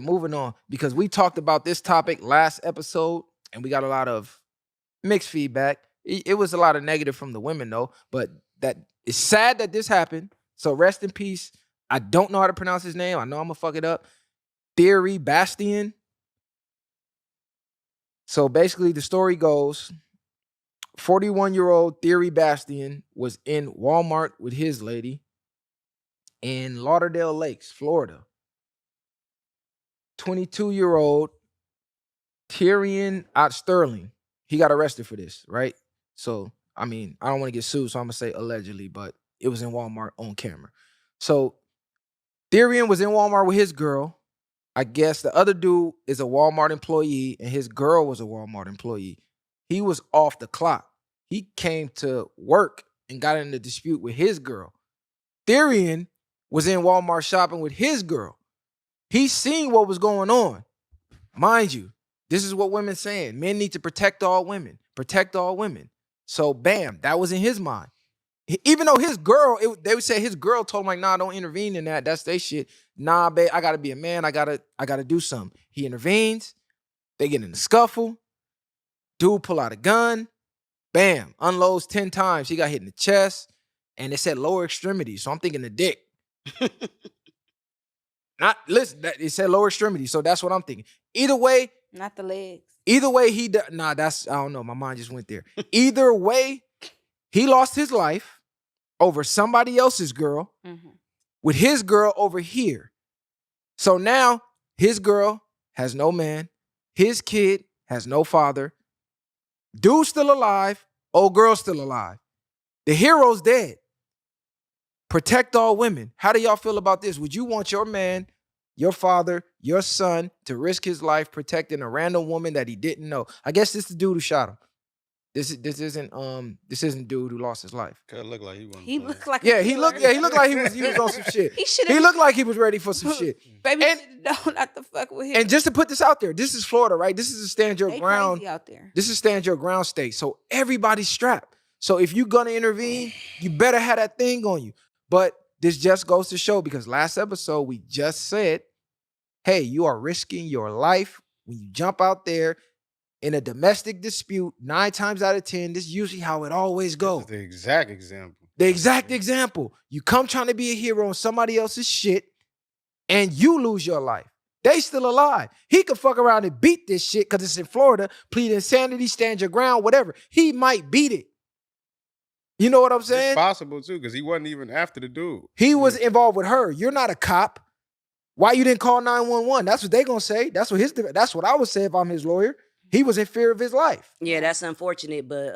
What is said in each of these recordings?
moving on, because we talked about this topic last episode and we got a lot of mixed feedback. It was a lot of negative from the women though, but that it's sad that this happened. So rest in peace. I don't know how to pronounce his name. I know I'm gonna fuck it up. Thierry Bastien. So basically the story goes, 41-year-old Thierry Bastien was in Walmart with his lady in Lauderdale Lakes, Florida. 22-year-old Tyrion Sterling. He got arrested for this, right? So, I mean, I don't want to get sued, so I'm going to say allegedly, but it was in Walmart on camera. So, Tyrion was in Walmart with his girl. I guess the other dude is a Walmart employee, and his girl was a Walmart employee. He was off the clock. He came to work and got in a dispute with his girl. Tyrion was in Walmart shopping with his girl. He seen what was going on. Mind you, this is what women saying. Men need to protect all women. Protect all women. So bam, that was in his mind. Even though his girl, they would say his girl told him like, nah, don't intervene in that. That's their shit. Nah, babe, I gotta be a man. I gotta do something. He intervenes. They get in a scuffle. Dude pull out a gun. Bam, unloads 10 times. He got hit in the chest. And it said lower extremities. So I'm thinking the dick. Listen, it said lower extremity, so that's what I'm thinking. Either way, not the legs. Either way, I don't know. My mind just went there. Either way, he lost his life over somebody else's girl with his girl over here. So now his girl has no man. His kid has no father. Dude's still alive. Old girl's still alive. The hero's dead. Protect all women. How do y'all feel about this? Would you want your man, your father, your son to risk his life protecting a random woman that he didn't know? I guess this is the dude who shot him. This isn't dude who lost his life. Could look like he wasn't. He looked like he looked like he was on some shit. He looked like he was ready for some shit. Baby, don't not to fuck with him. And just to put this out there, this is Florida, right? This is a stand your ground out there. This is stand your ground state. So everybody's strapped. So if you're gonna intervene, you better have that thing on you. But this just goes to show, because last episode we just said, hey, you are risking your life when you jump out there in a domestic dispute. 9 times out of 10, this is usually how it always goes. The exact example. The exact example. You come trying to be a hero on somebody else's shit and you lose your life. They still alive. He could fuck around and beat this shit because it's in Florida, plead insanity, stand your ground, whatever. He might beat it. You know what I'm saying? It's possible too, because he wasn't even after the dude. He was involved with her. You're not a cop. Why you didn't call 911? That's what they gonna say. That's what I would say if I'm his lawyer. He was in fear of his life. Yeah, that's unfortunate, but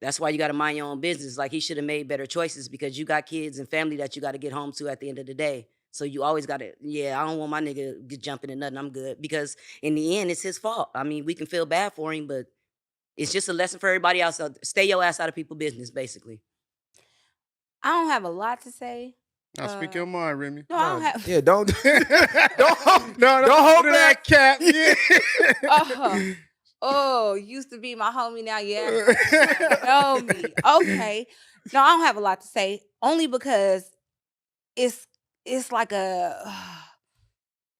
that's why you got to mind your own business. Like, he should have made better choices, because you got kids and family that you got to get home to at the end of the day. So you always got to, I don't want my nigga get jumping in nothing. I'm good, because in the end, it's his fault. I mean, we can feel bad for him, but it's just a lesson for everybody else. Stay your ass out of people's business, basically. I don't have a lot to say. Now speak your mind, Remy. No, I don't have. Yeah, don't hold that cap. Yeah. Oh, used to be my homie, now know me. Okay. No, I don't have a lot to say, only because it's like a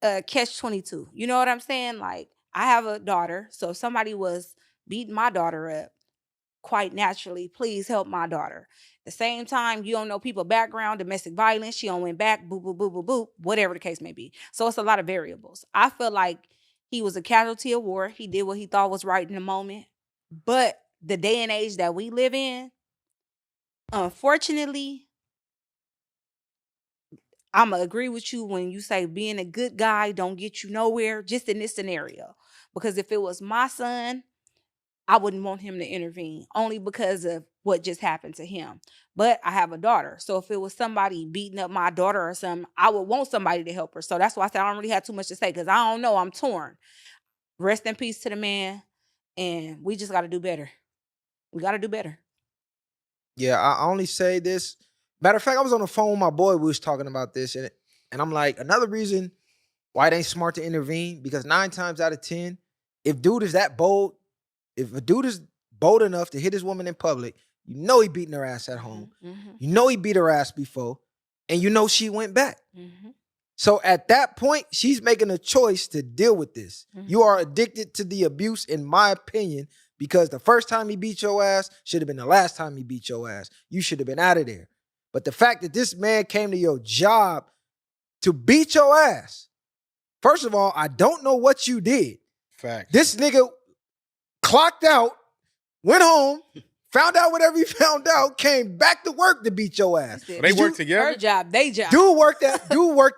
catch-22. You know what I'm saying? Like, I have a daughter, so if somebody was beating my daughter up, quite naturally, please help my daughter. At the same time, you don't know people's background, domestic violence, she don't went back, boop, boop, boop, boop, boop, whatever the case may be. So it's a lot of variables. I feel like he was a casualty of war. He did what he thought was right in the moment. But the day and age that we live in, unfortunately, I'm going to agree with you when you say being a good guy don't get you nowhere, just in this scenario. Because if it was my son, I wouldn't want him to intervene, only because of what just happened to him. But I have a daughter. So if it was somebody beating up my daughter or something, I would want somebody to help her. So that's why I said I don't really have too much to say, because I don't know. I'm torn. Rest in peace to the man. And we just got to do better. We got to do better. Yeah, I only say this. Matter of fact, I was on the phone with my boy. We was talking about this. And I'm like, another reason why it ain't smart to intervene, because 9 times out of 10, if a dude is bold enough to hit his woman in public, you know he beating her ass at home. Mm-hmm. You know he beat her ass before. And you know she went back. Mm-hmm. So at that point, she's making a choice to deal with this. Mhm. You are addicted to the abuse, in my opinion, because the first time he beat your ass should have been the last time he beat your ass. You should have been out of there. But the fact that this man came to your job to beat your ass, first of all, I don't know what you did. Facts. This nigga clocked out, went home, found out whatever he found out, came back to work to beat your ass. He said, They Did work you- together. her job, they job. Dude worked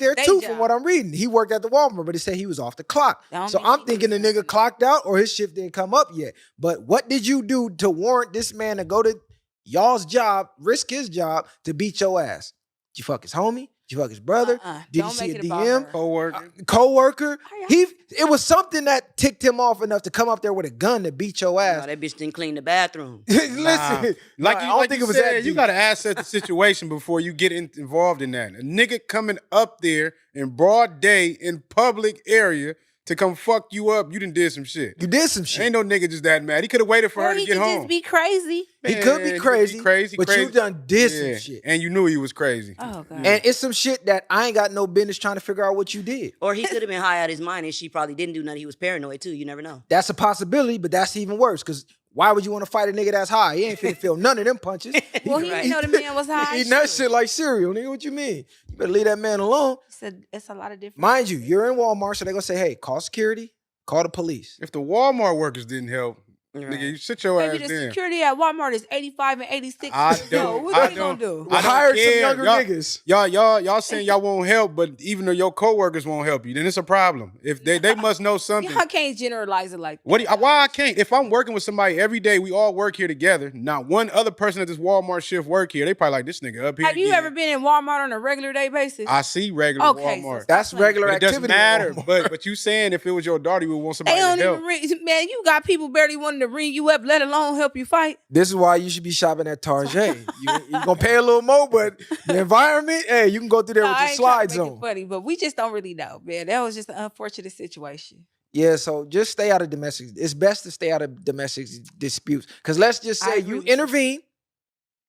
there Day too, job. from what I'm reading. He worked at the Walmart, but he said he was off the clock. That don't So mean I'm he thinking the was nigga working. clocked out or his shift didn't come up yet. But what did you do to warrant this man to go to y'all's job, risk his job to beat your ass? Did you fuck his homie? Did you fuck his brother? Did you Don't see make a it about DM? her. Co-worker. Co-worker? Are y'all- It was something that ticked him off enough to come up there with a gun to beat your No, ass. that bitch didn't clean the bathroom. Listen, Like I you, don't like think you it was said, that you deep. got to assess the situation before you get involved in that. A nigga coming up there in broad day in public area to come fuck you up, you done did some shit. You did some shit. Ain't no nigga just that mad. He could have waited for Or her to he get could home. just be crazy. He could be Man, crazy, but you done did Yeah. some shit. And you knew he was crazy. Oh, God. And it's some shit that I ain't got no business trying to figure out what you did. Or he could have been high out of his mind and she probably didn't do nothing. He was paranoid too. You never know. That's a possibility, but that's even worse. Because why would you want to fight a nigga that's high? He ain't finna feel none of them punches. Well, he didn't know the man was high. Eating that shit like cereal, nigga. What you mean? You better leave that man alone. He said it's a lot of different. Mind you, you're in Walmart, so they're gonna say, hey, call security, call the police. If the Walmart workers didn't help, Right. nigga, you sit your Maybe ass the down. security at Walmart is 85 and 86 I years don't- old. What I they gonna don't- do? We I don't hired some care. younger Y'all- niggas. Y'all saying y'all won't help, but even though your coworkers won't help you, then it's a problem. If they must know something. Y'all can't generalize it like that. Why I can't? If I'm working with somebody every day, we all work here together. Not one other person at this Walmart shift work here. They probably like this nigga up here. Have you again. ever been in Walmart on a regular day basis? I see regular Okay, so Walmart. That's playing. regular But it doesn't activity. in matter. Walmart. But you saying if it was your daughter, you would want They somebody don't to help. even man, you got people barely wanting to ring you up, let alone help you fight. This is why you should be shopping at Target. You gonna pay a little more, but the environment, hey, you can go through there No, with I your ain't trying slides to make it on. funny, but we just don't really know, man. That was just an unfortunate situation. Yeah, so just stay out of domestic. It's best to stay out of domestic disputes. Because let's just I say agree you with you. intervene,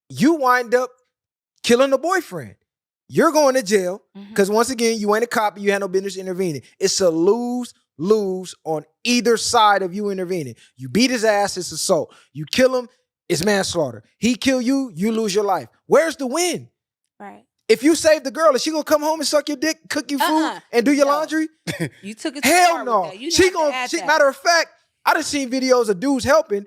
you wind up killing the boyfriend. You're going to jail Mhm. because once again, you ain't a cop and you had no business intervening. It's a lose-lose on either side of you intervening. You beat his ass, it's assault. You kill him, it's manslaughter. He kill you, you lose your life. Where's the win? Right. If you save the girl, is she gonna come home and suck your dick, cook you food, Uh-uh. and do your No. laundry? You took it too Hell far no. with that. You She have to gonna. add that. Matter of fact, I done seen videos of dudes helping.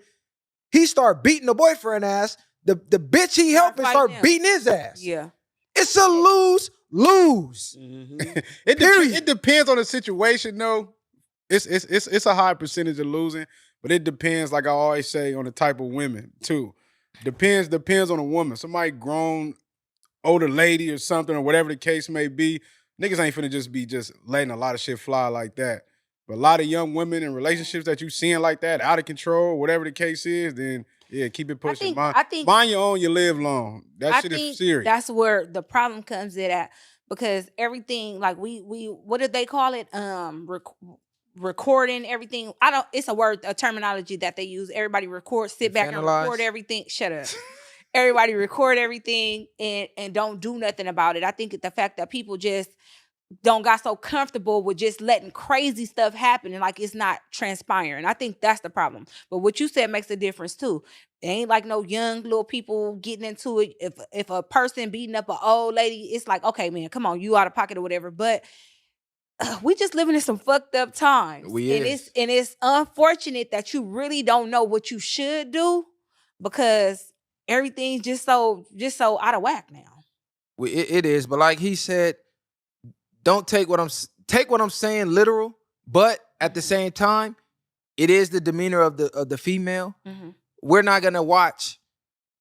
He start beating the boyfriend ass. The bitch he helping fighting start him. beating his ass. Yeah. It's a lose-lose. Mhm. Period. It depends on the situation, though. It's a high percentage of losing, but it depends, like I always say, on the type of women too. Depends on a woman. Somebody grown, older lady or something, or whatever the case may be. Niggas ain't finna just be letting a lot of shit fly like that. But a lot of young women in relationships that you seeing like that, out of control, whatever the case is, then yeah, keep it pushing. I think Mind your own, you live long. That I shit think is serious. that's where the problem comes in at, because everything, like we what did they call it? Recording everything. It's a terminology that they use. Everybody record, sit back and Infantilize? record everything. Shut up. Everybody record everything and don't do nothing about it. I think the fact that people just don't got so comfortable with just letting crazy stuff happen and like it's not transpiring. I think that's the problem. But what you said makes a difference too. It ain't like no young little people getting into it. If a person beating up an old lady, it's like, okay, man, come on, you out of pocket or whatever. But we just living in some fucked up times. And it's unfortunate that you really don't know what you should do because everything's just so out of whack now. It is, but like he said, don't take what I'm saying literal. But at the same time, it is the demeanor of the female. Mm-hmm. We're not gonna watch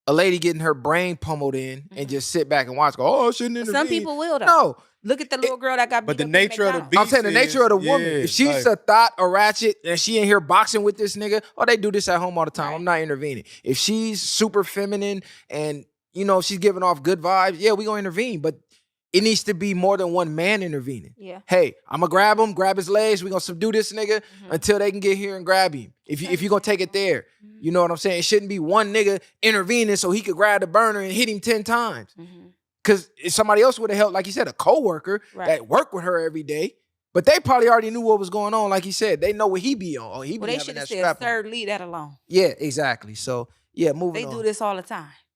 a lady getting her brain pummeled in and just sit back and watch. Go, oh, I shouldn't intervene. Some people will though. No, Look at the little girl that got beat but the up at nature of the McDonald's. I'm saying the nature of the woman. Yeah, If she's like- a thought, a ratchet, and she in here boxing with this nigga, oh, they do this at home all the time. Right. I'm not intervening. If she's super feminine and she's giving off good vibes, yeah, we gonna intervene. But it needs to be more than one man intervening. Yeah. Hey, I'm gonna grab him, grab his legs. We gonna subdue this nigga Mhm. until they can get here and grab him. If you gonna take it there, you know what I'm saying. It shouldn't be one nigga intervening so he could grab the burner and hit him 10 times. Mhm. Because somebody else would have helped, like you said, a coworker that worked with her every day. But they probably already knew what was going on. Like you said, they know what he be on. Or he be Well, they having should that have said, strap on. "Sir, leave that alone." Yeah, exactly. So yeah, moving They on. do this all the time.